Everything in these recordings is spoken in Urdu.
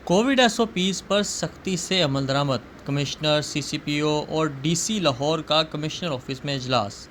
کووڈ SOPs پر سختی سے عمل درآمد۔ کمشنر CCPO اور DC لاہور کا کمشنر آفس میں اجلاس۔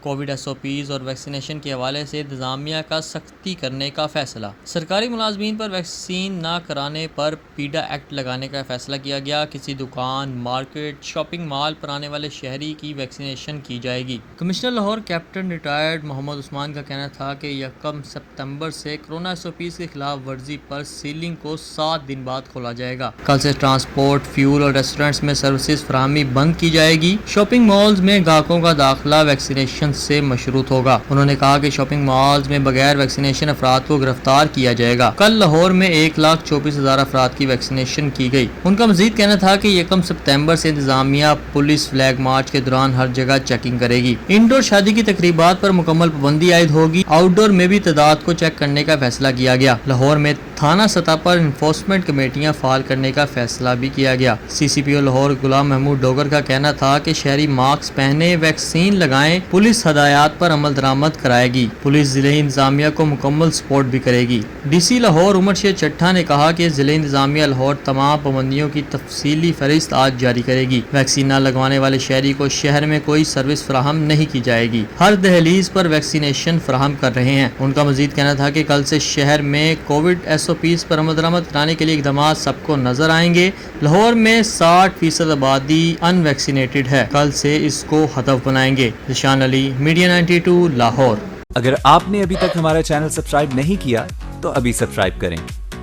کووڈ SOPs اور ویکسینیشن کے حوالے سے انتظامیہ کا سختی کرنے کا فیصلہ۔ سرکاری ملازمین پر ویکسین نہ کرانے پر پیڈا ایکٹ لگانے کا فیصلہ کیا گیا۔ کسی دکان، مارکیٹ، شاپنگ مال پر آنے والے شہری کی ویکسینیشن کی جائے گی۔ Commissioner Lahore captain retired Muhammad Usman کا کہنا تھا کہ 1 ستمبر سے کورونا SOPs کی خلاف ورزی پر سیلنگ کو 7 دن بعد کھولا جائے گا۔ کل سے ٹرانسپورٹ، فیول اور ریسٹورنٹس میں سروسز فراہمی بند کی جائے گی۔ شاپنگ مالز میں گاہکوں کا داخلہ ویکسینیشن سے مشروط ہوگا۔ انہوں نے کہا کہ شاپنگ مالز میں بغیر ویکسینیشن افراد کو گرفتار کیا جائے گا۔ کل لاہور میں 1,24,000 افراد کی ویکسینیشن کی گئی۔ ان کا مزید کہنا تھا کہ 1 ستمبر سے انتظامیہ پولیس فلیگ مارچ کے دوران ہر جگہ چیکنگ کرے گی۔ انڈور شادی کی تقریبات پر مکمل پابندی عائد ہوگی۔ آؤٹ ڈور میں بھی تعداد کو چیک کرنے کا فیصلہ کیا گیا۔ لاہور میں تھانہ سطح پر انفورسمنٹ کمیٹیاں فعال کرنے کا فیصلہ بھی کیا گیا۔ CCPO لاہور غلام محمود ڈوگر کا کہنا تھا کہ شہری ماسک پہنے، ویکسین لگائیں۔ پولیس ہدایات پر عمل درآمد کرائے گی۔ پولیس ضلعی انتظامیہ کو مکمل سپورٹ بھی کرے گی۔ DC لاہور عمر شیر چٹھا نے کہا کہ ضلعی انتظامیہ لاہور تمام پابندیوں کی تفصیلی فہرست آج جاری کرے گی۔ ویکسین نہ لگوانے والے شہری کو شہر میں کوئی سروس فراہم نہیں کی جائے گی۔ ہر دہلیز پر ویکسینیشن فراہم کر رہے ہیں۔ ان کا مزید کہنا تھا کہ کل سے شہر میں کووڈ SOPs پر عمل درآمد کرانے کے لیے اقدامات سب کو نظر آئیں گے۔ لاہور میں 60% آبادی ان ویکسینیٹڈ ہے۔ کل سے اس کو ہدف بنائیں گے۔ ذیشان علی، میڈیا 92 لاہور۔ اگر آپ نے ابھی تک ہمارا چینل سبسکرائب نہیں کیا تو ابھی سبسکرائب کریں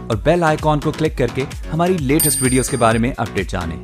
اور بیل آئیکن کو کلک کر کے ہماری لیٹسٹ ویڈیوز کے بارے میں اپڈیٹ جانیں۔